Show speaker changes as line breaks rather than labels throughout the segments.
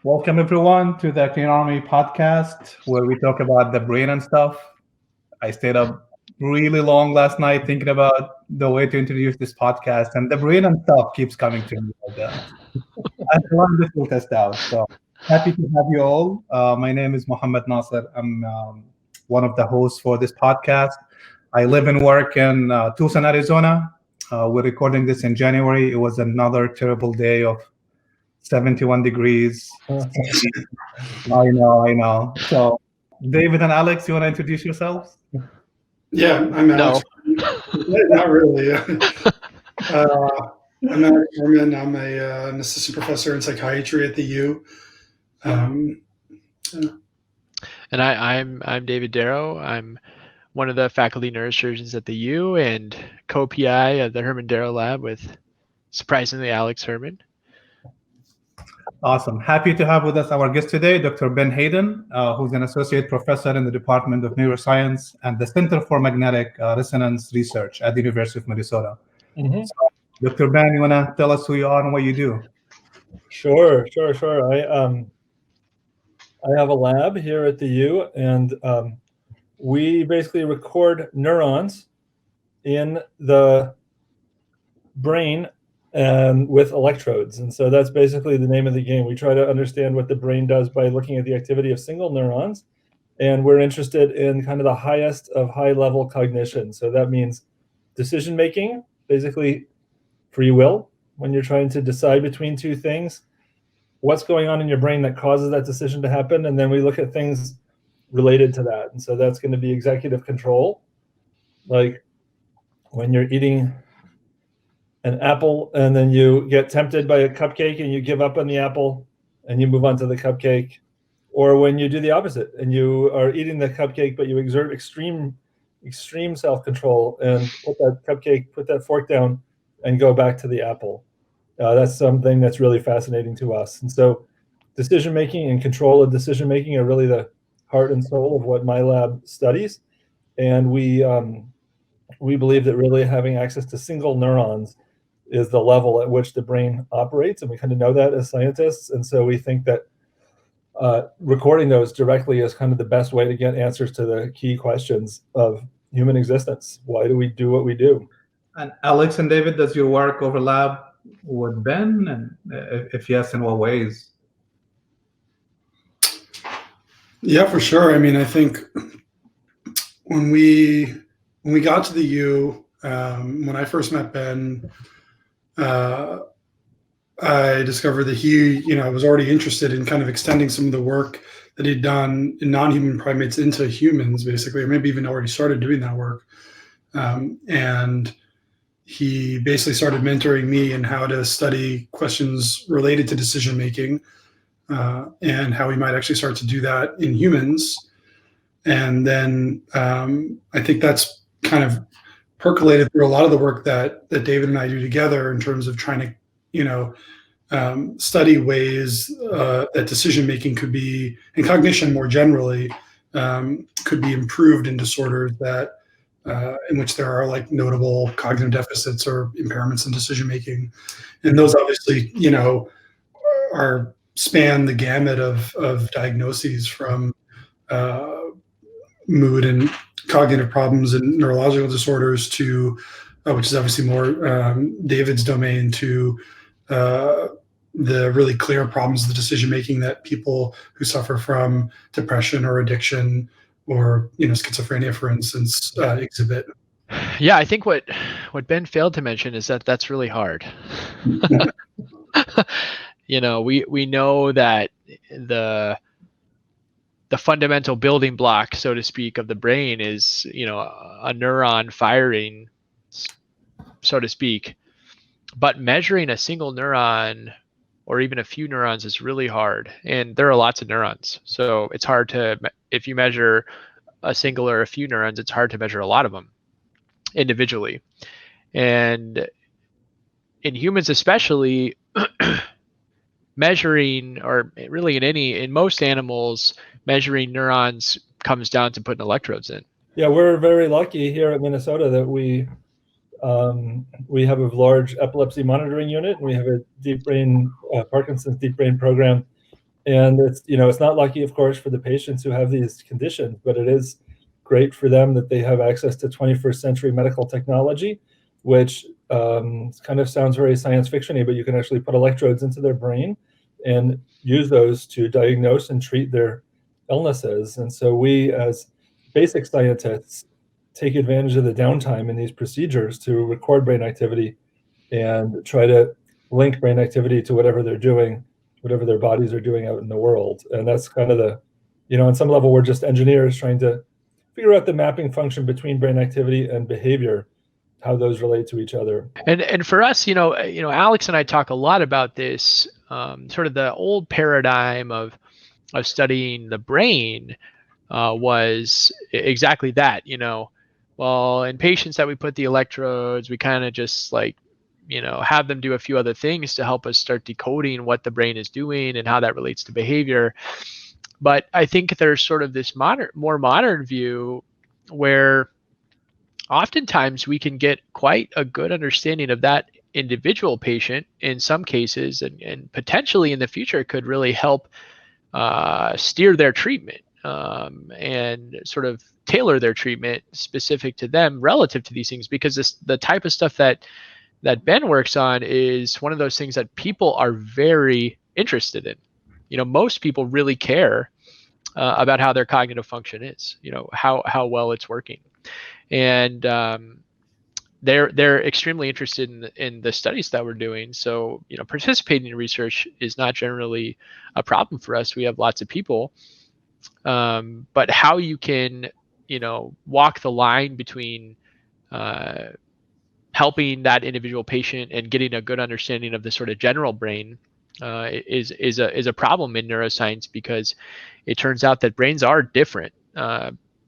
Welcome everyone to the Craniotomy podcast, where we talk about the brain and stuff. I stayed up really long last night thinking about the way to introduce this podcast, and the brain and stuff keeps coming to me. I learned this will test out. So happy to have you all. My name is Mohammed Nasser. I'm one of the hosts for this podcast. I live and work in Tucson, Arizona. We're recording this in January. It was another terrible day of 71 degrees. I know. So, David and Alex, you want to introduce yourselves?
Yeah, I'm Alex. No. Not really. I'm AlexanderHerman. I'm an assistant professor in psychiatry at the U.
And I'm DavidDarrow. I'm one of the faculty neurosurgeons at the U and co-PI of the Herman DarrowLab with, surprisingly, Alex Herman.
Awesome. Happy to have with us our guest today, Dr. Ben Hayden, who's an associate professor in the Department of Neuroscience and the Center for Magnetic Resonance Research at the University of Minnesota. Mm-hmm. So, Dr. Ben, you want to tell us who you are and what you do?
Sure. I have a lab here at the U, and we basically record neurons in the brain and with electrodes. And so that's basically the name of the game. We try to understand what the brain does by looking at the activity of single neurons. And we're interested in kind of the highest of high-level cognition. So that means decision-making, basically free will, when you're trying to decide between two things, what's going on in your brain that causes that decision to happen. And then we look at things related to that. And so that's going to be executive control, like when you're eating an apple and then you get tempted by a cupcake and you give up on the apple and you move on to the cupcake, or when you do the opposite and you are eating the cupcake but you exert extreme self-control and put that fork down and go back to the apple. That's something that's really fascinating to us. And so decision-making and control of decision-making are really the heart and soul of what my lab studies. And we believe that really having access to single neurons is the level at which the brain operates, and we kind of know that as scientists. And so we think that recording those directly is kind of the best way to get answers to the key questions of human existence. Why do we do what we do?
And Alex and David, does your work overlap with Ben? And if yes, in what ways?
Yeah, for sure. I mean, I think when we got to the U, when I first met Ben, I discovered that he, was already interested in kind of extending some of the work that he'd done in non-human primates into humans, basically, or maybe even already started doing that work. And he basically started mentoring me in how to study questions related to decision-making and how we might actually start to do that in humans. And then I think that's kind of percolated through a lot of the work that David and I do together in terms of trying to, study ways that decision-making could be, and cognition more generally, could be improved in disorders that in which there are like notable cognitive deficits or impairments in decision-making. And those obviously, span the gamut of diagnoses from mood and cognitive problems and neurological disorders to, which is obviously more David's domain, to the really clear problems of the decision-making that people who suffer from depression or addiction or, schizophrenia, for instance, exhibit.
Yeah, I think what Ben failed to mention is that that's really hard. We know that the fundamental building block, so to speak, of the brain is, a neuron firing, so to speak. But measuring a single neuron or even a few neurons is really hard. And there are lots of neurons. So it's hard to, if you measure a single or a few neurons, it's hard to measure a lot of them individually. And in humans especially, measuring, or really in most animals, measuring neurons comes down to putting electrodes in.
Yeah, we're very lucky here at Minnesota that we have a large epilepsy monitoring unit, and we have a deep brain, Parkinson's deep brain program And it's not lucky, of course, for the patients who have these conditions, but it is great for them that they have access to 21st century medical technology, which kind of sounds very science fiction-y, but you can actually put electrodes into their brain and use those to diagnose and treat their illnesses. And so we, as basic scientists, take advantage of the downtime in these procedures to record brain activity and try to link brain activity to whatever they're doing, whatever their bodies are doing out in the world. And that's kind of on some level, we're just engineers trying to figure out the mapping function between brain activity and behavior, how those relate to each other.
And for us, Alex and I talk a lot about this, sort of the old paradigm of studying the brain was exactly that. Well, in patients that we put the electrodes, we kind of just have them do a few other things to help us start decoding what the brain is doing and how that relates to behavior. But I think there's sort of this more modern view where oftentimes we can get quite a good understanding of that individual patient in some cases, and potentially in the future could really help steer their treatment and sort of tailor their treatment specific to them relative to these things, because the type of stuff that Ben works on is one of those things that people are very interested in. Most people really care about how their cognitive function is, how well it's working. And they're extremely interested in the studies that we're doing. So, participating in research is not generally a problem for us. We have lots of people. But how you can, walk the line between helping that individual patient and getting a good understanding of the sort of general brain is a problem in neuroscience, because it turns out that brains are different,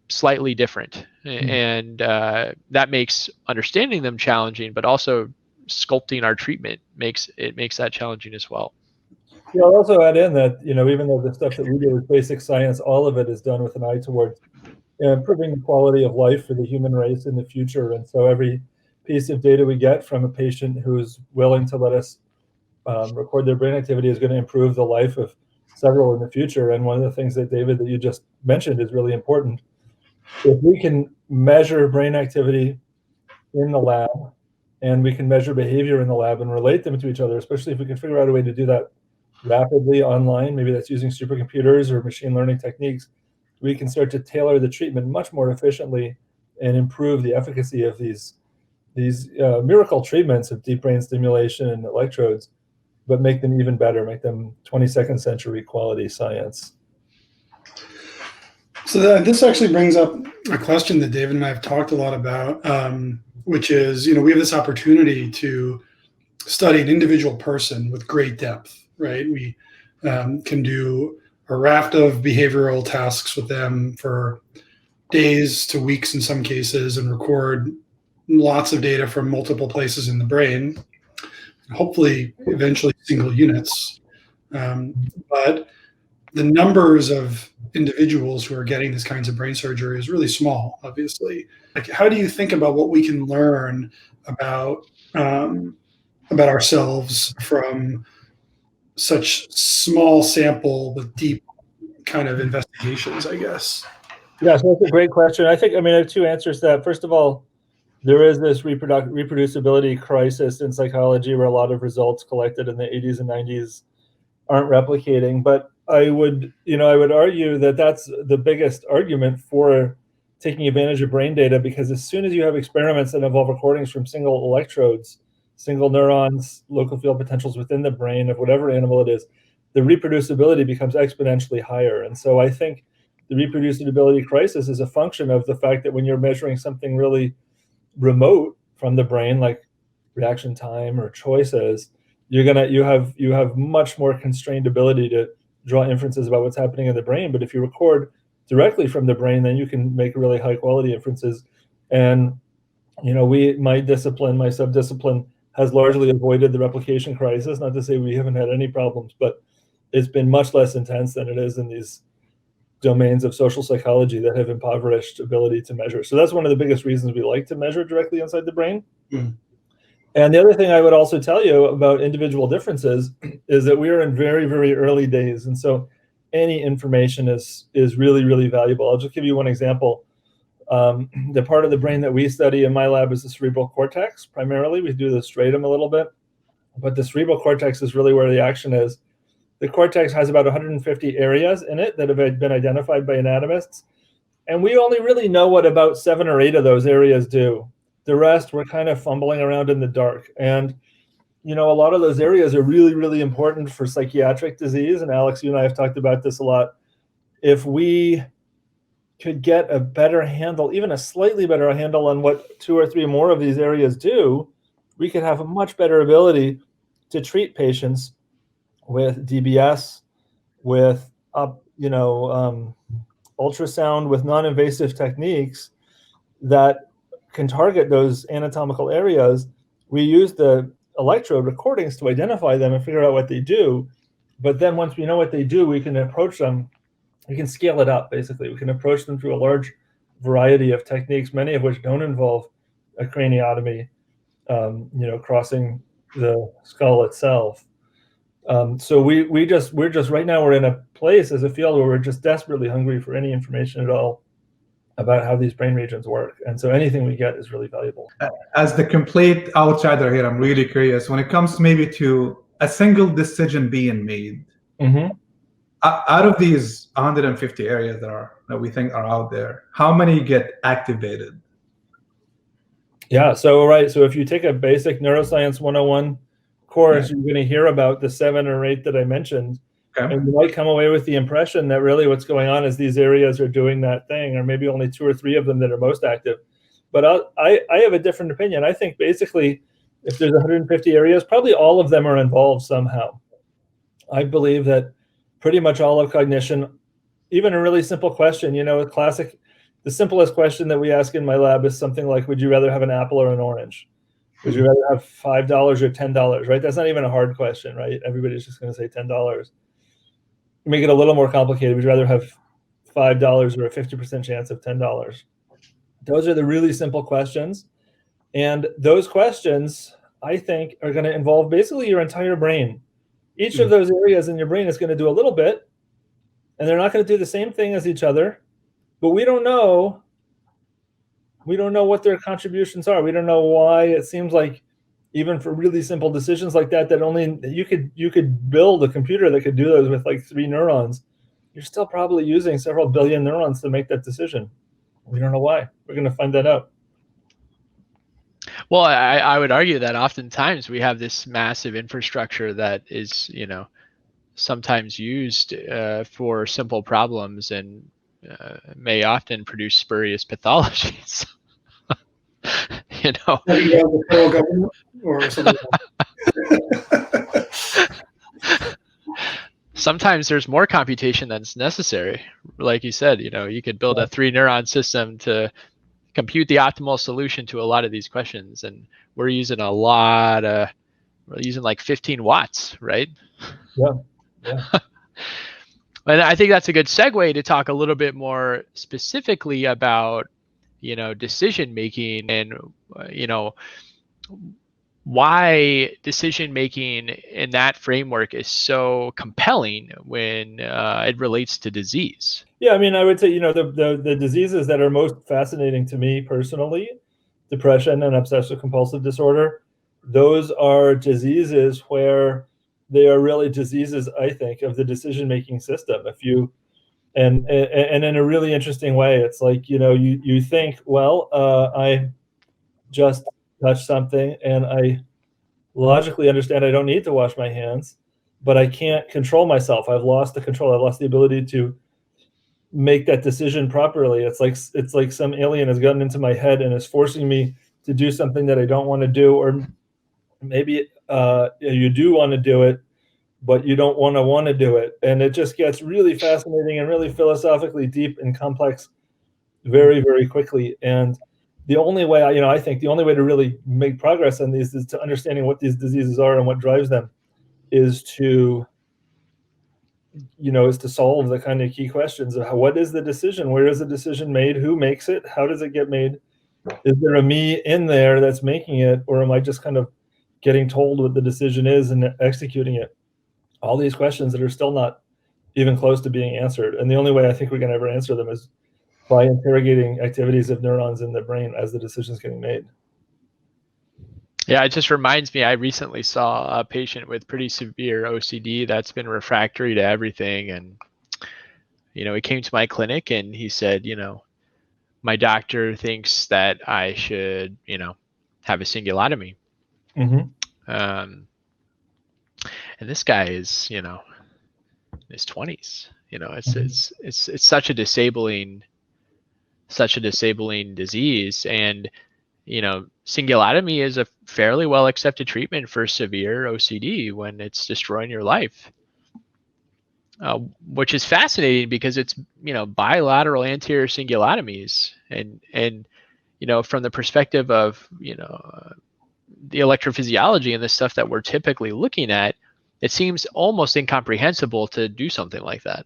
slightly different, and that makes understanding them challenging, but also sculpting our treatment makes that challenging as well.
Yeah, I'll also add in that even though the stuff that we do is basic science, all of it is done with an eye towards improving the quality of life for the human race in the future. And so every piece of data we get from a patient who's willing to let us record their brain activity is going to improve the life of several in the future. And one of the things that, David, that you just mentioned is really important. If we can measure brain activity in the lab, and we can measure behavior in the lab and relate them to each other, especially if we can figure out a way to do that rapidly online, maybe that's using supercomputers or machine learning techniques, we can start to tailor the treatment much more efficiently and improve the efficacy of these miracle treatments of deep brain stimulation and electrodes, but make them even better, make them 22nd century quality science.
So this actually brings up a question that David and I have talked a lot about, which is, we have this opportunity to study an individual person with great depth, right? We can do a raft of behavioral tasks with them for days to weeks in some cases, and record lots of data from multiple places in the brain, hopefully eventually single units. But the numbers of individuals who are getting these kinds of brain surgery is really small, obviously. How do you think about what we can learn about ourselves from such small sample with deep kind of investigations, I guess?
Yeah, so that's a great question. I have two answers to that. First of all, there is this reproducibility crisis in psychology where a lot of results collected in the 80s and 90s aren't replicating. But I would argue that that's the biggest argument for taking advantage of brain data, because as soon as you have experiments that involve recordings from single electrodes, single neurons, local field potentials within the brain of whatever animal it is, the reproducibility becomes exponentially higher. And so I think the reproducibility crisis is a function of the fact that when you're measuring something really remote from the brain, like reaction time or choices, you have much more constrained ability to draw inferences about what's happening in the brain. But if you record directly from the brain, then you can make really high quality inferences. And my subdiscipline has largely avoided the replication crisis. Not to say we haven't had any problems, but it's been much less intense than it is in these domains of social psychology that have impoverished ability to measure. So that's one of the biggest reasons we like to measure directly inside the brain. And the other thing I would also tell you about individual differences is that we are in very, very early days. And so any information is really, really valuable. I'll just give you one example. The part of the brain that we study in my lab is the cerebral cortex, primarily. We do the striatum a little bit. But the cerebral cortex is really where the action is. The cortex has about 150 areas in it that have been identified by anatomists. And we only really know what about 7 or 8 of those areas do. The rest, we're kind of fumbling around in the dark. And, a lot of those areas are really, really important for psychiatric disease. And Alex, you and I have talked about this a lot. If we could get a better handle, even a slightly better handle on what 2 or 3 more of these areas do, we could have a much better ability to treat patients with DBS, with ultrasound, with non-invasive techniques that can target those anatomical areas. We use the electrode recordings to identify them and figure out what they do. But then once we know what they do, we can approach them. We can scale it up, basically. We can approach them through a large variety of techniques, many of which don't involve a craniotomy, crossing the skull itself. So we're just right now, we're in a place as a field where we're just desperately hungry for any information at all about how these brain regions work. And so anything we get is really valuable.
As the complete outsider here, I'm really curious when it comes maybe to a single decision being made.
Mm-hmm.
Out of these 150 areas that we think are out there, how many get activated?
Yeah, so if you take a basic Neuroscience 101 course, you're going to hear about the 7 or 8 that I mentioned. Okay. And you might come away with the impression that really what's going on is these areas are doing that thing, or maybe only 2 or 3 of them that are most active. But I have a different opinion. I think basically if there's 150 areas, probably all of them are involved somehow. I believe that pretty much all of cognition, even a really simple question, the simplest question that we ask in my lab is something like, would you rather have an apple or an orange? Would you rather have $5 or $10, right? That's not even a hard question, right? Everybody's just going to say $10. Make it a little more complicated. Would you rather have $5 or a 50% chance of $10? Those are the really simple questions. And those questions, I think, are going to involve basically your entire brain. Each of those areas in your brain is going to do a little bit, and they're not going to do the same thing as each other, but we don't know what their contributions are. We don't know why. It seems like even for really simple decisions like that only you could build a computer that could do those with like 3 neurons. You're still probably using several billion neurons to make that decision. We don't know why. We're going to find that out.
Well, I would argue that oftentimes we have this massive infrastructure that is, sometimes used for simple problems and may often produce spurious pathologies.
The federal government or something else.
Sometimes there's more computation that's necessary. Like you said, you could build a 3 neuron system to compute the optimal solution to a lot of these questions, and we're using like 15 watts, right?
Yeah.
And I think that's a good segue to talk a little bit more specifically about decision making and why decision making in that framework is so compelling when it relates to disease.
Yeah, I mean, I would say, the diseases that are most fascinating to me personally, depression and obsessive compulsive disorder, those are diseases where they are really diseases, I think, of the decision-making system. And in a really interesting way, it's like, you think, well, I just touched something and I logically understand I don't need to wash my hands, but I can't control myself. I've lost the control. I've lost the ability to make that decision properly. It's like some alien has gotten into my head and is forcing me to do something that I don't want to do, or maybe you do want to do it, but you don't want to do it. And it just gets really fascinating and really philosophically deep and complex very, very quickly. And the only way, I think the only way to really make progress on these is to understanding what these diseases are and what drives them is to solve the kind of key questions of what is the decision? Where is the decision made? Who makes it? How does it get made? Is there a me in there that's making it? Or am I just kind of getting told what the decision is and executing it. All these questions that are still not even close to being answered. And the only way I think we can ever answer them is by interrogating activities of neurons in the brain as the decision's getting made.
Yeah, it just reminds me, I recently saw a patient with pretty severe OCD that's been refractory to everything. And, he came to my clinic and he said, my doctor thinks that I should, have a cingulotomy.
Mm-hmm.
And this guy is, in his 20s. It's such a disabling disease. And, cingulotomy is a fairly well accepted treatment for severe OCD when it's destroying your life. Which is fascinating because it's, bilateral anterior cingulotomies. And from the perspective of, the electrophysiology and the stuff that we're typically looking at, it seems almost incomprehensible to do something like that.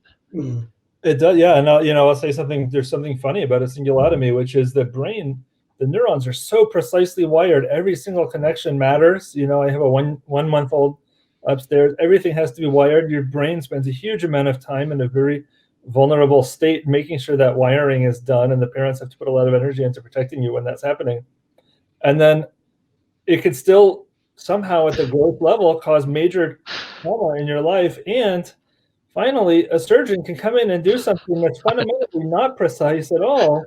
It does, yeah. And I'll say something. There's something funny about a cingulotomy, which is the brain. The neurons are so precisely wired. Every single connection matters. I have a one-month-old upstairs. Everything has to be wired. Your brain spends a huge amount of time in a very vulnerable state making sure that wiring is done, and the parents have to put a lot of energy into protecting you when that's happening. And then it could still somehow at the growth level cause major trauma in your life. And finally, a surgeon can come in and do something that's fundamentally not precise at all.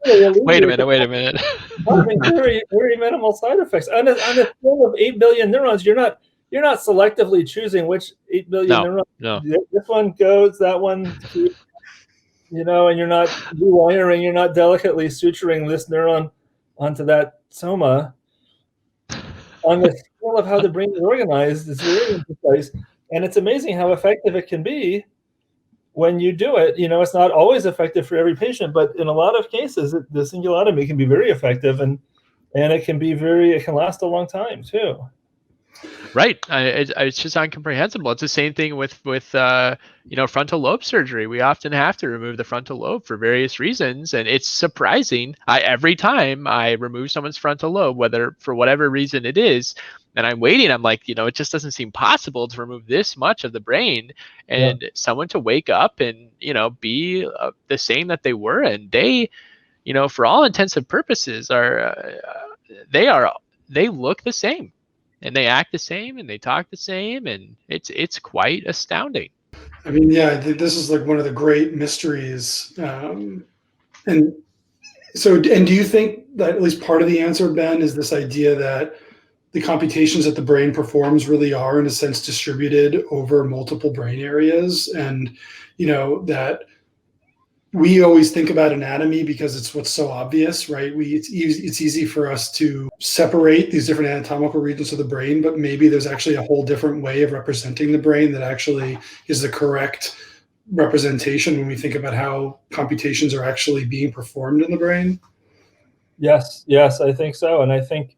Wait a minute.
Having very, very minimal side effects. On a scale of 8 billion neurons, you're not selectively choosing which 8 billion neurons.
No.
This one goes, that one, and you're not rewiring, you're not delicately suturing this neuron onto that soma. On the scale of how the brain is organized, it's very imprecise. And it's amazing how effective it can be when you do it. It's not always effective for every patient, but in a lot of cases, the cingulotomy can be very effective, and it can last a long time too.
Right. It's just incomprehensible. It's the same thing with frontal lobe surgery. We often have to remove the frontal lobe for various reasons, and it's surprising. Every time I remove someone's frontal lobe, whether for whatever reason it is, and I'm waiting, I'm like, it just doesn't seem possible to remove this much of the brain, and someone to wake up and be the same that they were, and they, for all intents and purposes, they look the same. And they act the same, and they talk the same, and it's quite astounding.
I mean, yeah, this is like one of the great mysteries. And do you think that at least part of the answer, Ben, is this idea that the computations that the brain performs really are, in a sense, distributed over multiple brain areas, and that we always think about anatomy because it's what's so obvious, right? It's easy for us to separate these different anatomical regions of the brain, but maybe there's actually a whole different way of representing the brain that actually is the correct representation when we think about how computations are actually being performed in the brain.
Yes, I think so. And I think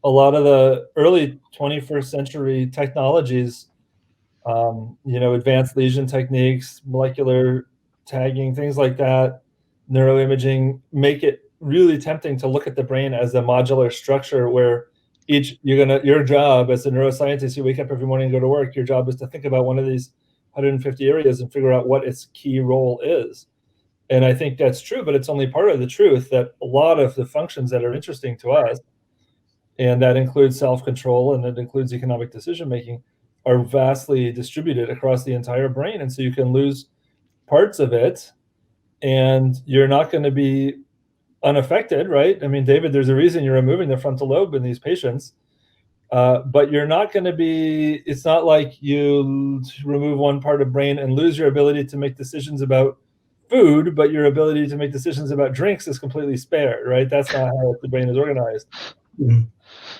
a lot of the early 21st century technologies, advanced lesion techniques, molecular tagging, things like that, neuroimaging, make it really tempting to look at the brain as a modular structure where your job as a neuroscientist, you wake up every morning and go to work, your job is to think about one of these 150 areas and figure out what its key role is. And I think that's true, but it's only part of the truth that a lot of the functions that are interesting to us, and that includes self-control and that includes economic decision-making, are vastly distributed across the entire brain. And so you can lose parts of it and you're not going to be unaffected, right? I mean, David, there's a reason you're removing the frontal lobe in these patients, but you're not going to be, it's not like you remove one part of brain and lose your ability to make decisions about food, but your ability to make decisions about drinks is completely spared, right? That's not how the brain is organized. Mm-hmm.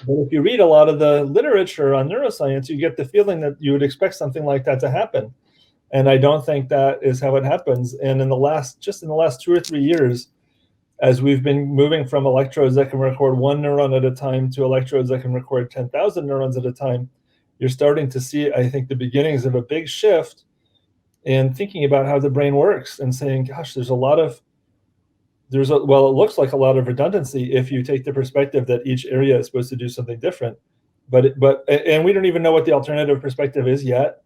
But if you read a lot of the literature on neuroscience, you get the feeling that you would expect something like that to happen. And I don't think that is how it happens. And in the last 2 or 3 years, as we've been moving from electrodes that can record one neuron at a time to electrodes that can record 10,000 neurons at a time, you're starting to see, I think, the beginnings of a big shift in thinking about how the brain works and saying, gosh, it looks like a lot of redundancy if you take the perspective that each area is supposed to do something different. And we don't even know what the alternative perspective is yet.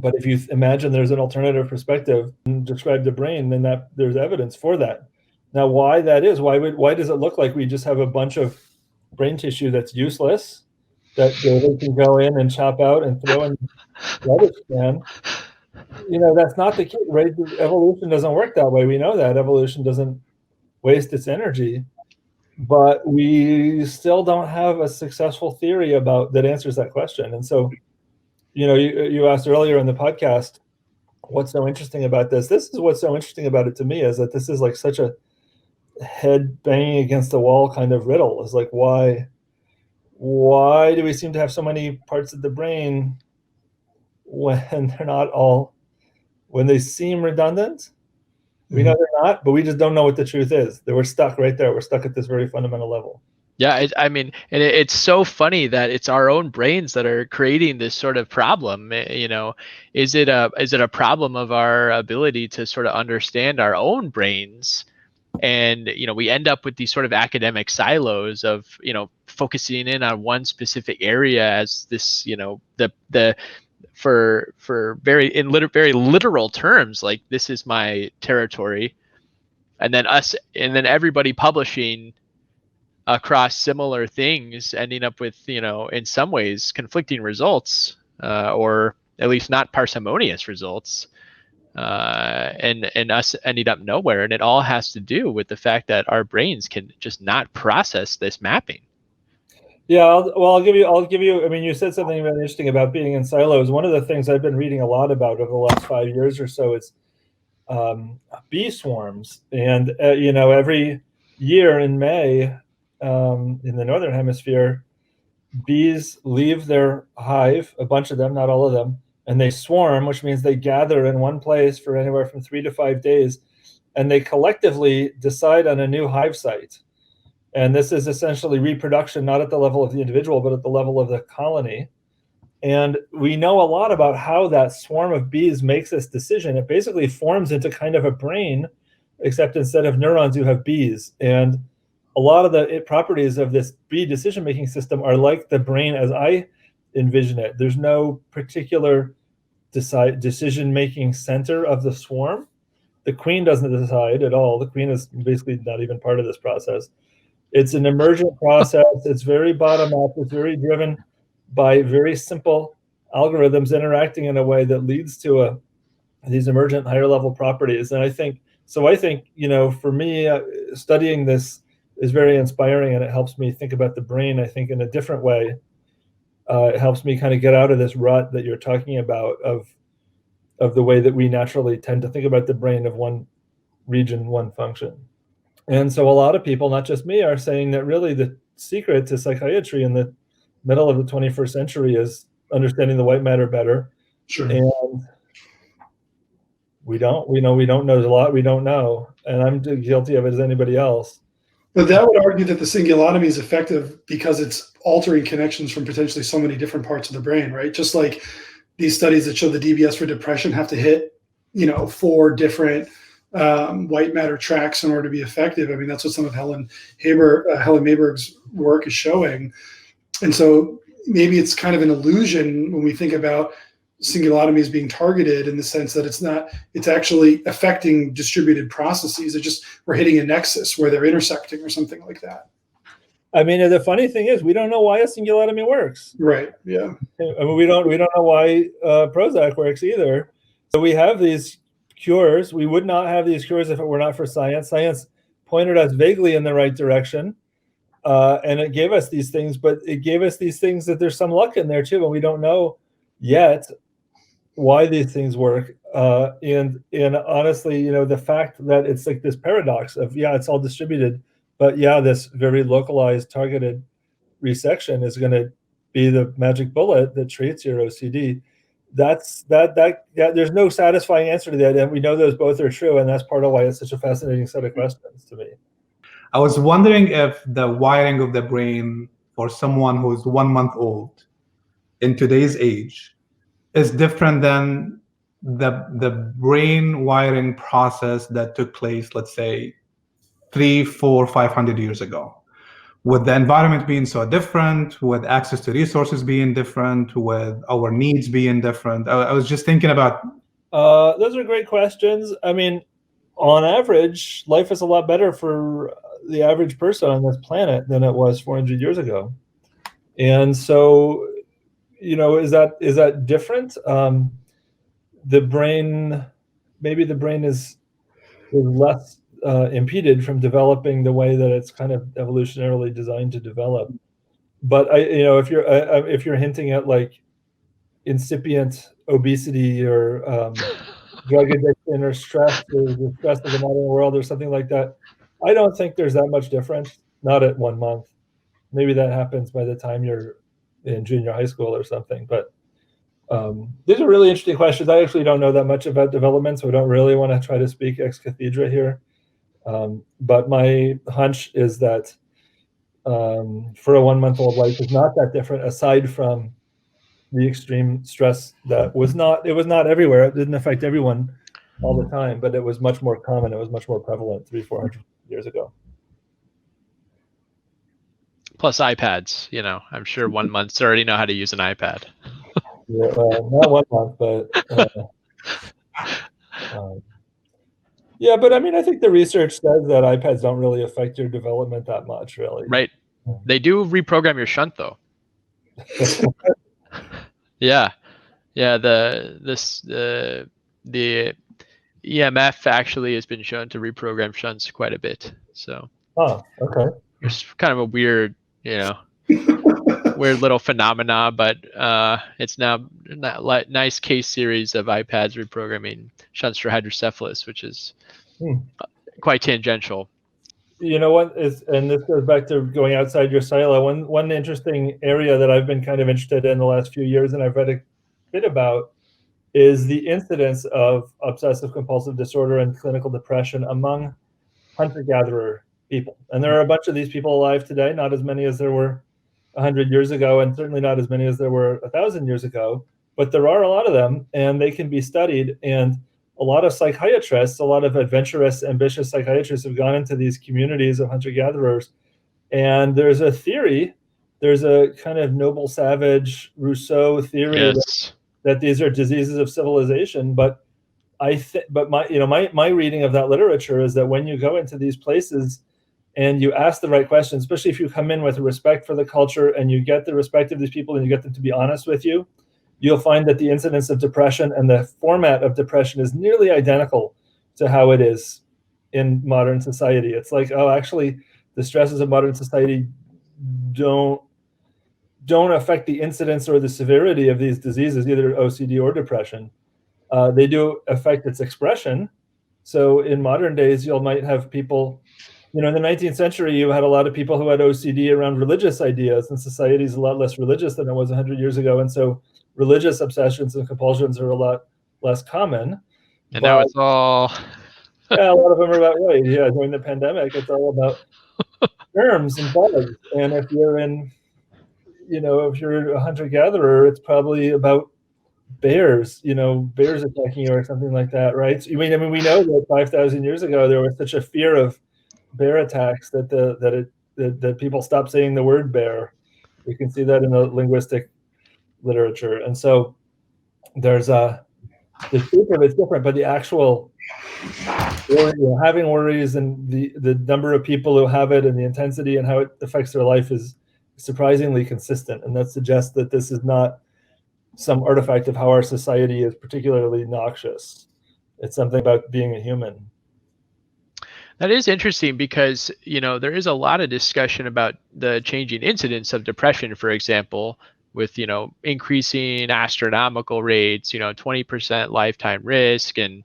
But if you imagine there's an alternative perspective and describe the brain, then that there's evidence for that. Now, why that is, why does it look like we just have a bunch of brain tissue that's useless, that David can go in and chop out and throw in garbage can? That's not the case, right? Evolution doesn't work that way. We know that evolution doesn't waste its energy, but we still don't have a successful theory that answers that question. And so, you asked earlier in the podcast, what's so interesting about this? This is what's so interesting about it to me, is that this is like such a head banging against the wall kind of riddle. Is like, why do we seem to have so many parts of the brain when they're not all, when they seem redundant? We know they're not, but we just don't know what the truth is. That we're stuck right there. We're stuck at this very fundamental level.
Yeah, it's so funny that it's our own brains that are creating this sort of problem. Is it a problem of our ability to sort of understand our own brains? And we end up with these sort of academic silos of focusing in on one specific area as this for very literal terms, like this is my territory, and then everybody publishing across similar things, ending up with in some ways conflicting results, or at least not parsimonious results, and us ending up nowhere. And it all has to do with the fact that our brains can just not process this mapping.
Yeah, I'll give you. I mean, you said something really interesting about being in silos. One of the things I've been reading a lot about over the last 5 years or so is bee swarms, and every year in May, in the northern hemisphere, bees leave their hive, a bunch of them, not all of them, and they swarm, which means they gather in one place for anywhere from 3 to 5 days, and they collectively decide on a new hive site. And this is essentially reproduction, not at the level of the individual, but at the level of the colony. And we know a lot about how that swarm of bees makes this decision. It basically forms into kind of a brain, except instead of neurons, you have bees. And a lot of the properties of this bee decision-making system are like the brain as I envision it. There's no particular decision-making center of the swarm. The queen doesn't decide at all. The queen is basically not even part of this process. It's an emergent process. It's very bottom-up. It's very driven by very simple algorithms interacting in a way that leads to these emergent higher-level properties. And I think, for me, studying this is very inspiring, and it helps me think about the brain, I think, in a different way. It helps me kind of get out of this rut that you're talking about of the way that we naturally tend to think about the brain of one region, one function. And so a lot of people, not just me, are saying that really the secret to psychiatry in the middle of the 21st century is understanding the white matter better.
Sure.
And we don't know. There's a lot we don't know. And I'm guilty of it as anybody else.
But that would argue that the cingulotomy is effective because it's altering connections from potentially so many different parts of the brain, right? Just like these studies that show the DBS for depression have to hit, 4 different white matter tracks in order to be effective. I mean, that's what some of Helen Mayberg's work is showing. And so maybe it's kind of an illusion when we think about cingulotomy as being targeted, in the sense that it's actually affecting distributed processes. We're hitting a nexus where they're intersecting or something like that.
I mean, the funny thing is, we don't know why a cingulotomy works.
Right. Yeah.
I mean, we don't know why Prozac works either. So we have these cures. We would not have these cures if it were not for science. Science pointed us vaguely in the right direction, and it gave us these things. But it gave us these things that there's some luck in there too, and we don't know yet why these things work. And honestly, the fact that it's like this paradox of, it's all distributed, but this very localized, targeted resection is going to be the magic bullet that treats your OCD. There's no satisfying answer to that, and we know those both are true, and that's part of why it's such a fascinating set of questions to me.
I was wondering if the wiring of the brain for someone who's 1 month old in today's age is different than the brain wiring process that took place, let's say, 300, 400, 500 years ago. with the environment being so different, with access to resources being different, with our needs being different? I was just thinking about.
Those are great questions. I mean, on average, life is a lot better for the average person on this planet than it was 400 years ago. And so, is that different? The brain, maybe the brain is less impeded from developing the way that it's kind of evolutionarily designed to develop. But if you're hinting at like incipient obesity or drug addiction or stress, or the stress of the modern world or something like that, I don't think there's that much difference. Not at 1 month. Maybe that happens by the time you're in junior high school or something. But these are really interesting questions. I actually don't know that much about development, so I don't really want to try to speak ex cathedra here. But my hunch is that for a 1-month-old, life is not that different, aside from the extreme stress that was not everywhere. It didn't affect everyone all the time, but it was much more common. It was much more prevalent 300-400 years ago.
Plus iPads, I'm sure 1 month already know how to use an iPad.
Yeah, not 1 month, but yeah, but I mean, I think the research says that iPads don't really affect your development that much, really.
Right. They do reprogram your shunt, though. Yeah. The EMF actually has been shown to reprogram shunts quite a bit. So.
Oh, okay.
It's kind of a weird, weird little phenomena, but it's now a nice case series of iPads reprogramming shunts for hydrocephalus, which is quite tangential.
You know what is, and this goes back to going outside your silo. One interesting area that I've been kind of interested in the last few years, and I've read a bit about, is the incidence of obsessive compulsive disorder and clinical depression among hunter-gatherer people. And there are a bunch of these people alive today, not as many as there were 100 years ago, and certainly not as many as there were 1,000 years ago, but there are a lot of them, and they can be studied. And a lot of psychiatrists, a lot of adventurous, ambitious psychiatrists have gone into these communities of hunter-gatherers. And there's a theory, there's a kind of noble savage Rousseau theory that these are diseases of civilization. But my reading of that literature is that when you go into these places and you ask the right questions, especially if you come in with respect for the culture and you get the respect of these people and you get them to be honest with you, you'll find that the incidence of depression and the format of depression is nearly identical to how it is in modern society. It's like, oh, actually, the stresses of modern society don't affect the incidence or the severity of these diseases, either OCD or depression. They do affect its expression. So in modern days, you might have people, in the 19th century, you had a lot of people who had OCD around religious ideas, and society is a lot less religious than it was 100 years ago. And so religious obsessions and compulsions are a lot less common.
And now it's all...
yeah, a lot of them are about, right, yeah, during the pandemic, it's all about germs and bugs. And if you're if you're a hunter-gatherer, it's probably about bears attacking you or something like that, right? So, we know that 5,000 years ago, there was such a fear of bear attacks that people stopped saying the word bear. You can see that in the linguistic literature. And so there's the shape of it's different, but the actual having worries and the number of people who have it and the intensity and how it affects their life is surprisingly consistent. And that suggests that this is not some artifact of how our society is particularly noxious. It's something about being a human.
That is interesting because, there is a lot of discussion about the changing incidence of depression, for example, with, increasing astronomical rates, 20% lifetime risk. And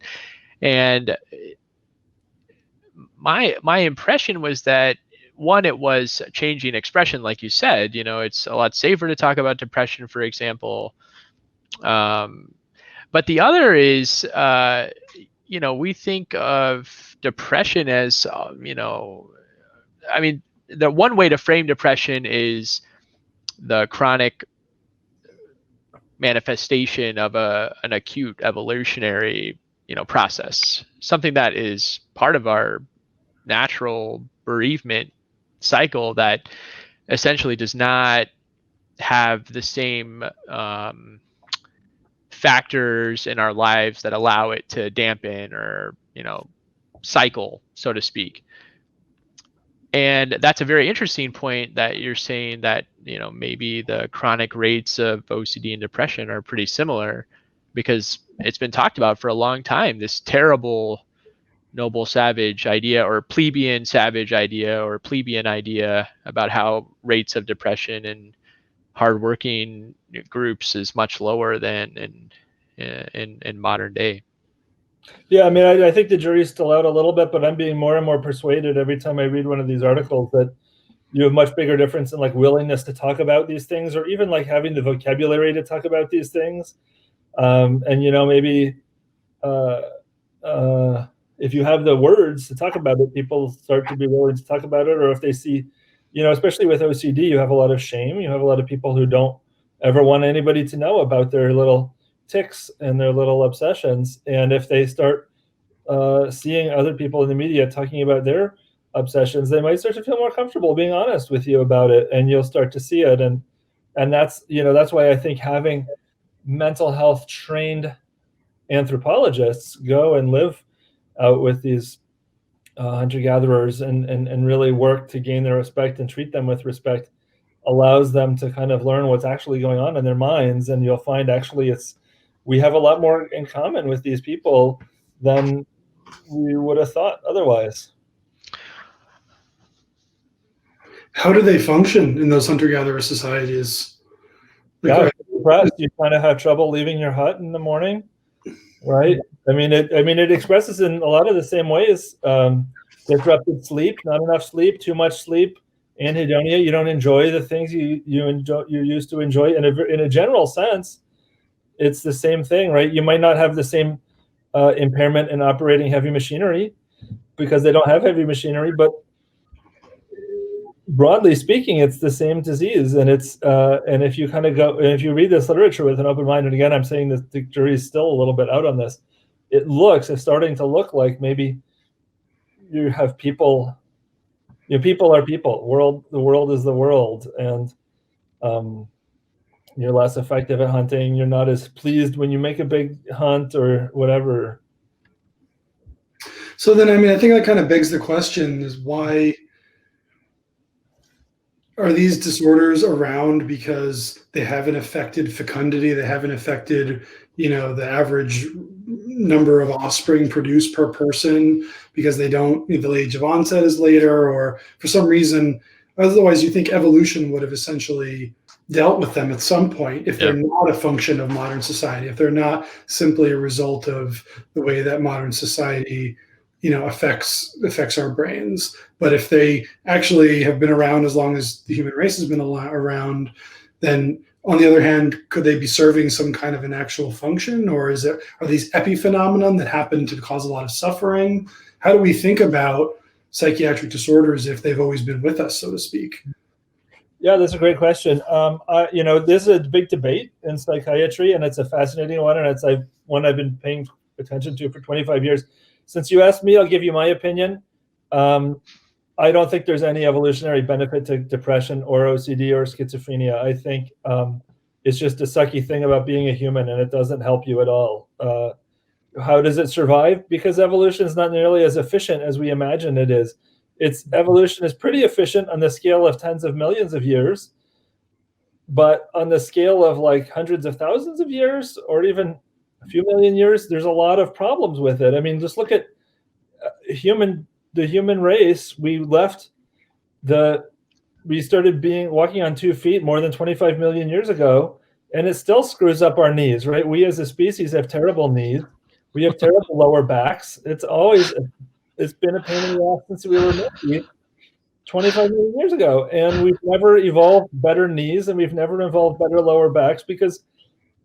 my impression was that, one, it was changing expression, like you said, it's a lot safer to talk about depression, for example. But the other is, we think of depression as, the one way to frame depression is the chronic manifestation of an acute evolutionary, process, something that is part of our natural bereavement cycle that essentially does not have the same factors in our lives that allow it to dampen or, cycle, so to speak. And that's a very interesting point that you're saying that, maybe the chronic rates of OCD and depression are pretty similar, because it's been talked about for a long time, this terrible noble savage idea or plebeian savage idea or plebeian idea about how rates of depression in hardworking groups is much lower than in modern day.
Yeah, I mean, I think the jury's still out a little bit, but I'm being more and more persuaded every time I read one of these articles that you have much bigger difference in like willingness to talk about these things, or even like having the vocabulary to talk about these things. And maybe if you have the words to talk about it, people start to be willing to talk about it. Or if they see, especially with OCD, you have a lot of shame. You have a lot of people who don't ever want anybody to know about their little tics and their little obsessions. And if they start seeing other people in the media talking about their obsessions, they might start to feel more comfortable being honest with you about it, and you'll start to see it. And that's, that's why I think having mental health trained anthropologists go and live out with these hunter-gatherers and really work to gain their respect and treat them with respect allows them to kind of learn what's actually going on in their minds. And you'll find actually we have a lot more in common with these people than we would have thought otherwise.
How do they function in those hunter-gatherer societies?
Like, you kind of have trouble leaving your hut in the morning, right? I mean, it expresses in a lot of the same ways. Disrupted sleep, not enough sleep, too much sleep, anhedonia. You don't enjoy the things you used to enjoy. And in a general sense, it's the same thing, right? You might not have the same impairment in operating heavy machinery because they don't have heavy machinery, but broadly speaking, it's the same disease. And and if you kind of go, and if you read this literature with an open mind, and again, I'm saying that the jury is still a little bit out on this, it's starting to look like maybe you have people, people are people. The world is the world. And you're less effective at hunting. You're not as pleased when you make a big hunt or whatever.
So then, I think that kind of begs the question is why are these disorders around? Because they haven't affected fecundity. They haven't affected, the average number of offspring produced per person because they don't, the age of onset is later, or for some reason, otherwise you think evolution would have essentially dealt with them at some point if they're not a function of modern society, if they're not simply a result of the way that modern society, affects our brains. But if they actually have been around as long as the human race has been around, then on the other hand, could they be serving some kind of an actual function, or are these epiphenomenon that happen to cause a lot of suffering? How do we think about psychiatric disorders if they've always been with us, so to speak?
Yeah, that's a great question. This is a big debate in psychiatry, and it's a fascinating one, and it's one I've been paying attention to for 25 years. Since you asked me, I'll give you my opinion. I don't think there's any evolutionary benefit to depression or OCD or schizophrenia. I think it's just a sucky thing about being a human, and it doesn't help you at all. How does it survive? Because evolution is not nearly as efficient as we imagine it is. Evolution is pretty efficient on the scale of tens of millions of years, but on the scale of like hundreds of thousands of years or even a few million years, there's a lot of problems with it. I mean, just look at the human race. We started walking on 2 feet more than 25 million years ago, and it still screws up our knees, right? We as a species have terrible knees. We have terrible lower backs. It's been a pain in the ass since we were maybe 25 million years ago. And we've never evolved better knees, and we've never evolved better lower backs because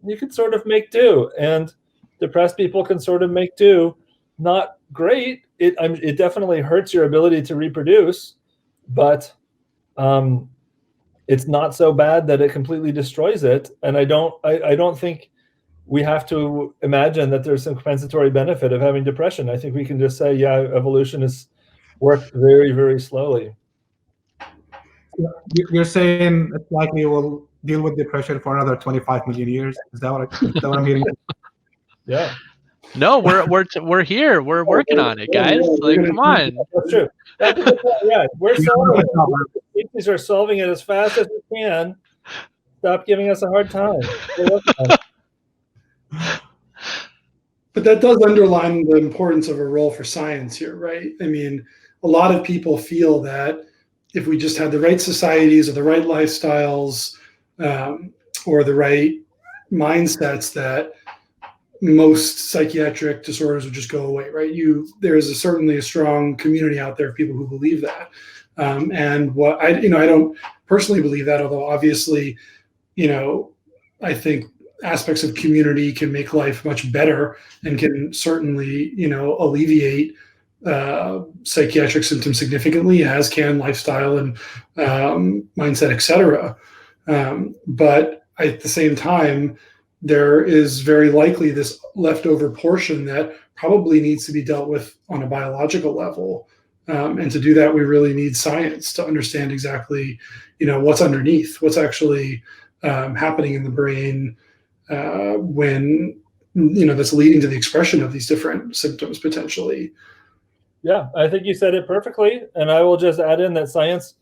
you can sort of make do. And depressed people can sort of make do. Not great. It definitely hurts your ability to reproduce, but it's not so bad that it completely destroys it. And I don't think we have to imagine that there's some compensatory benefit of having depression. I think we can just say, yeah, evolution has worked very, very slowly.
You're saying it's likely we'll deal with depression for another 25 million years. Is that what I'm hearing?
Yeah.
No, we're here. We're working on it, guys. Like, come on.
That's true. Yeah, we're solving it. Species are solving it as fast as we can. Stop giving us a hard time. We're working on it.
But that does underline the importance of a role for science here, right? I mean, a lot of people feel that if we just had the right societies or the right lifestyles or the right mindsets, that most psychiatric disorders would just go away, right? There is certainly a strong community out there of people who believe that. And what I don't personally believe that, although obviously, I think aspects of community can make life much better and can certainly, alleviate psychiatric symptoms significantly, as can lifestyle and mindset, etc. But at the same time, there is very likely this leftover portion that probably needs to be dealt with on a biological level. And to do that, we really need science to understand exactly, what's underneath, what's actually happening in the brain when, that's leading to the expression of these different symptoms potentially.
Yeah, I think you said it perfectly. And I will just add in that science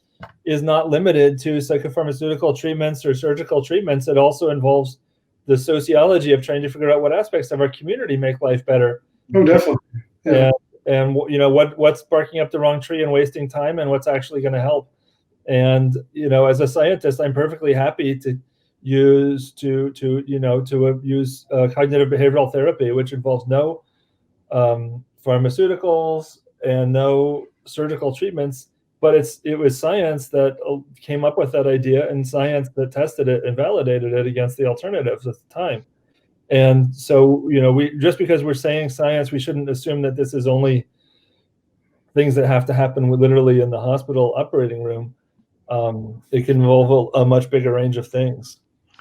is not limited to psychopharmaceutical treatments or surgical treatments. It also involves the sociology of trying to figure out what aspects of our community make life better.
Oh, definitely. Yeah.
And what's barking up the wrong tree and wasting time, and what's actually going to help. And as a scientist, I'm perfectly happy to use cognitive behavioral therapy, which involves no pharmaceuticals and no surgical treatments. But it was science that came up with that idea, and science that tested it and validated it against the alternatives at the time. And so, we just because we're saying science, we shouldn't assume that this is only things that have to happen literally in the hospital operating room. It can involve a much bigger range of things.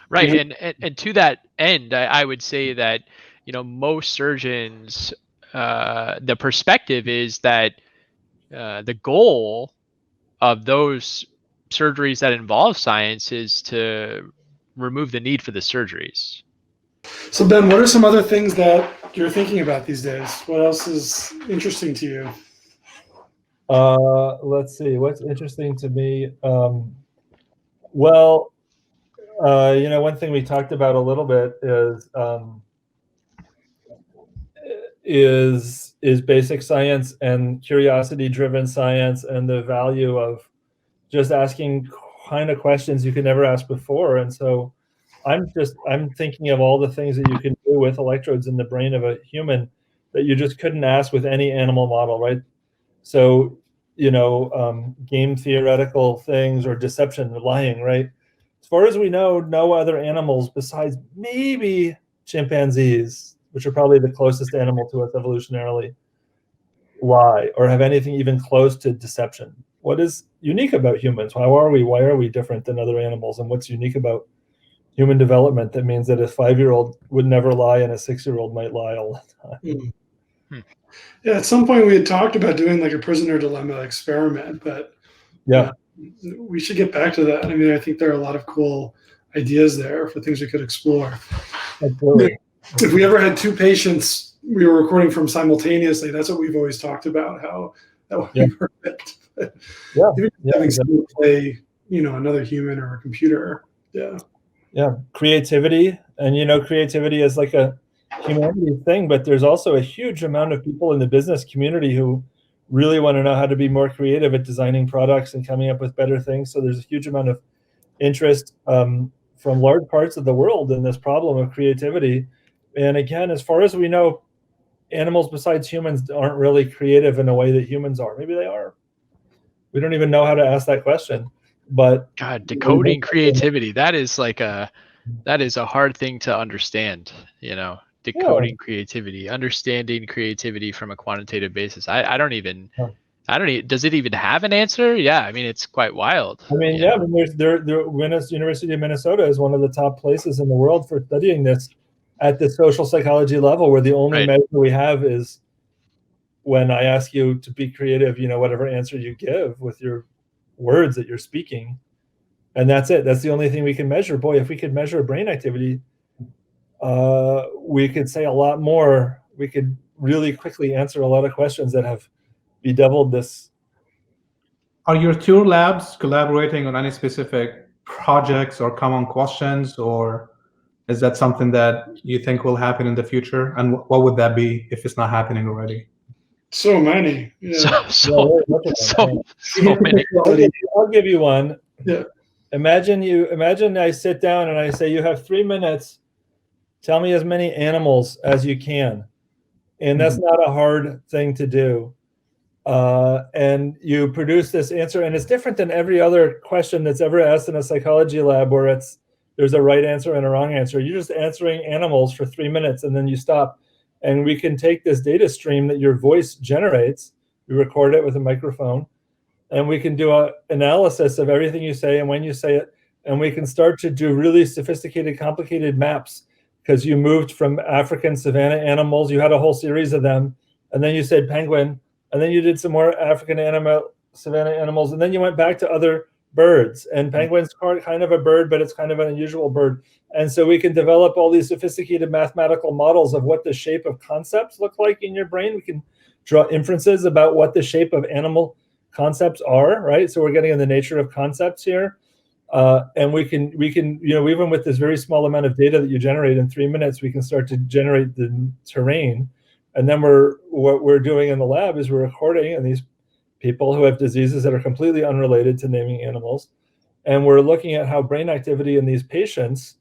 Right, and to that end, I would say that most surgeons, the perspective is that the goal of those surgeries that involve science is to remove the need for the surgeries.
So Ben, what are some other things that you're thinking about these days? What else is interesting to you?
Let's see, what's interesting to me. One thing we talked about a little bit is basic science and curiosity-driven science, and the value of just asking kind of questions you could never ask before. And so I'm thinking of all the things that you can do with electrodes in the brain of a human that you just couldn't ask with any animal model, right? So, game theoretical things or deception, lying, right? As far as we know, no other animals besides maybe chimpanzees, which are probably the closest animal to us evolutionarily, lie or have anything even close to deception. What is unique about humans? Why are we different than other animals? And what's unique about human development that means that a 5-year-old would never lie and a 6-year-old might lie all the time?
Mm-hmm. Yeah, at some point we had talked about doing like a prisoner dilemma experiment, but we should get back to that. I mean, I think there are a lot of cool ideas there for things we could explore.
Absolutely.
If we ever had two patients we were recording from simultaneously, that's what we've always talked about, how that would be perfect. Having someone play, another human or a computer. Yeah,
creativity, and creativity is like a humanity thing, but there's also a huge amount of people in the business community who really want to know how to be more creative at designing products and coming up with better things. So there's a huge amount of interest from large parts of the world in this problem of creativity. And again, as far as we know, animals besides humans aren't really creative in a way that humans are. Maybe they are. We don't even know how to ask that question. But
God, decoding creativity, that is a hard thing to understand, decoding creativity, understanding creativity from a quantitative basis. I don't even, does it even have an answer? Yeah. I mean, it's quite wild.
I mean, University of Minnesota is one of the top places in the world for studying this at the social psychology level, where the only measure we have is when I ask you to be creative, whatever answer you give with your words that you're speaking, and that's it. That's the only thing we can measure. Boy, if we could measure brain activity, we could say a lot more. We could really quickly answer a lot of questions that have bedeviled this.
Are your two labs collaborating on any specific projects or common questions, or is that something that you think will happen in the future? And what would that be if it's not happening already?
So many. Yeah.
So many.
I'll give you one.
Yeah.
Imagine I sit down and I say, you have 3 minutes. Tell me as many animals as you can. And that's not a hard thing to do. And you produce this answer, and it's different than every other question that's ever asked in a psychology lab where there's a right answer and a wrong answer. You're just answering animals for 3 minutes and then you stop. And we can take this data stream that your voice generates, we record it with a microphone, and we can do an analysis of everything you say and when you say it. And we can start to do really sophisticated, complicated maps, because you moved from African savanna animals, you had a whole series of them, and then you said penguin, and then you did some more African savanna animals, and then you went back to other birds. And penguin's kind of a bird, but it's kind of an unusual bird. And so we can develop all these sophisticated mathematical models of what the shape of concepts look like in your brain. We can draw inferences about what the shape of animal concepts are, right? So we're getting in the nature of concepts here. And we can, even with this very small amount of data that you generate in 3 minutes, we can start to generate the terrain. And then what we're doing in the lab is we're recording, and these people who have diseases that are completely unrelated to naming animals. And we're looking at how brain activity in these patients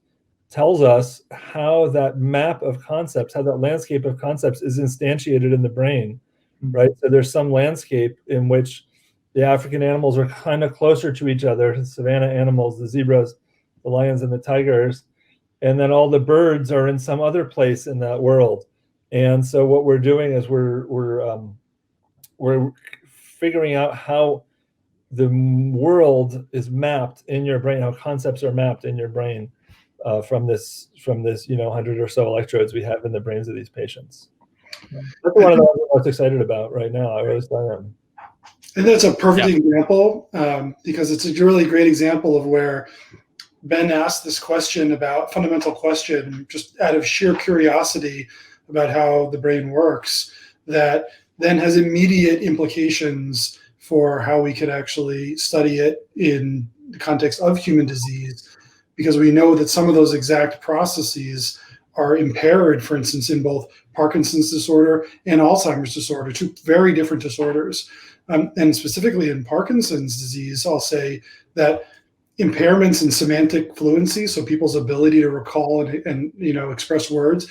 tells us how that map of concepts, how that landscape of concepts is instantiated in the brain, right? So there's some landscape in which the African animals are kind of closer to each other, the savanna animals, the zebras, the lions, and the tigers. And then all the birds are in some other place in that world. And so what we're doing is we're figuring out how the world is mapped in your brain, how concepts are mapped in your brain from this 100 or so electrodes we have in the brains of these patients. That's one of the I'm most excited about right now. I really am.
And that's a perfect example, because it's a really great example of where Ben asked this fundamental question, just out of sheer curiosity about how the brain works, that then has immediate implications for how we could actually study it in the context of human disease, because we know that some of those exact processes are impaired, for instance, in both Parkinson's disorder and Alzheimer's disorder, two very different disorders. And specifically in Parkinson's disease, I'll say that impairments in semantic fluency, so people's ability to recall and express words,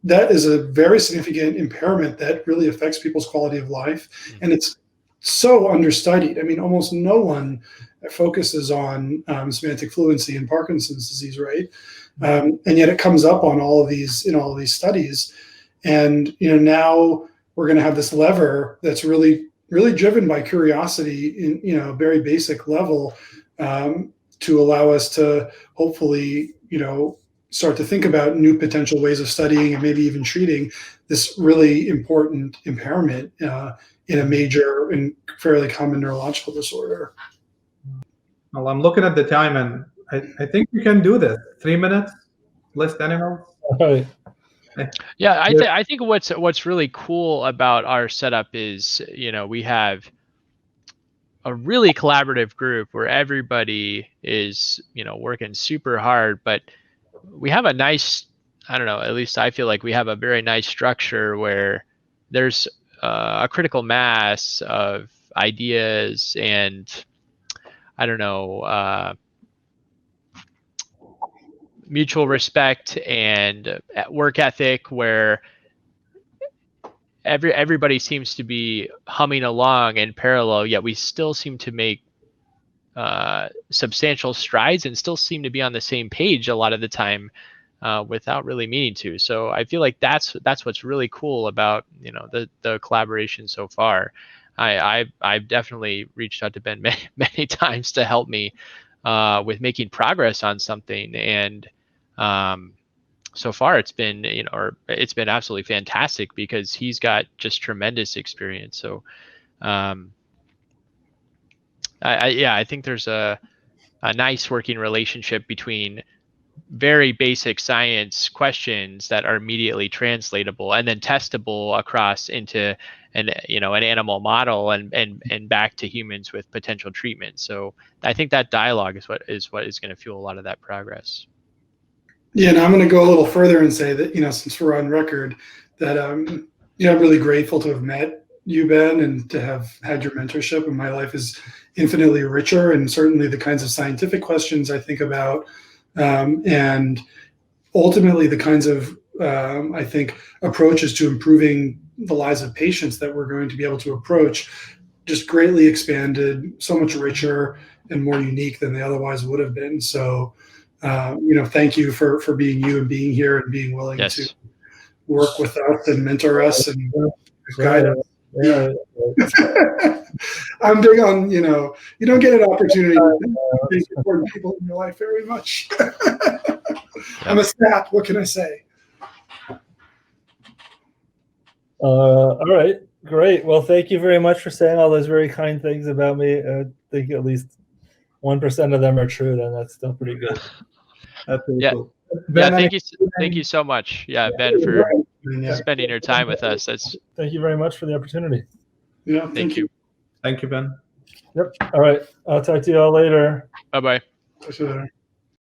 that is a very significant impairment that really affects people's quality of life. And it's so understudied. I mean, almost no one focuses on semantic fluency in Parkinson's disease, right? And yet it comes up on all of these studies. And now we're going to have this lever that's really driven by curiosity in a very basic level, to allow us to hopefully start to think about new potential ways of studying and maybe even treating this really important impairment in a major and fairly common neurological disorder.
Well, I'm looking at the time, and I think we can do this. 3 minutes, list animals.
Right.
Yeah, I think what's really cool about our setup is, we have a really collaborative group where everybody is, working super hard, but we have a nice, at least I feel like we have a very nice structure where there's a critical mass of ideas and mutual respect and work ethic, where everybody seems to be humming along in parallel, yet we still seem to make substantial strides and still seem to be on the same page a lot of the time, without really meaning to. So I feel like that's what's really cool about the collaboration so far. I've definitely reached out to Ben many times to help me with making progress on something, and so far it's been it's been absolutely fantastic because he's got just tremendous experience. So I think there's a nice working relationship between very basic science questions that are immediately translatable and then testable across into an animal model and back to humans with potential treatment. So I think that dialogue is what is going to fuel a lot of that progress.
Yeah, and I'm going to go a little further and say that, since we're on record, that I'm really grateful to have met you, Ben, and to have had your mentorship. And my life is infinitely richer, and certainly the kinds of scientific questions I think about, and ultimately the kinds of I think approaches to improving the lives of patients that we're going to be able to approach just greatly expanded, so much richer and more unique than they otherwise would have been. So thank you for being you and being here and being willing to work with us and mentor us and guide us.
Yeah.
I'm big on, you don't get an opportunity to meet important people in your life very much. I'm a sap. What can I say?
All right. Great. Well, thank you very much for saying all those very kind things about me. I think at least 1% of them are true. Then that's still pretty good.
That's really cool.
Ben, thank you so much. Yeah, Ben, for spending your time with us.
Thank you very much for the opportunity.
Yeah, thank you.
Thank you, Ben.
Yep. All right. I'll talk to you all later.
Bye-bye.
Talk to you later.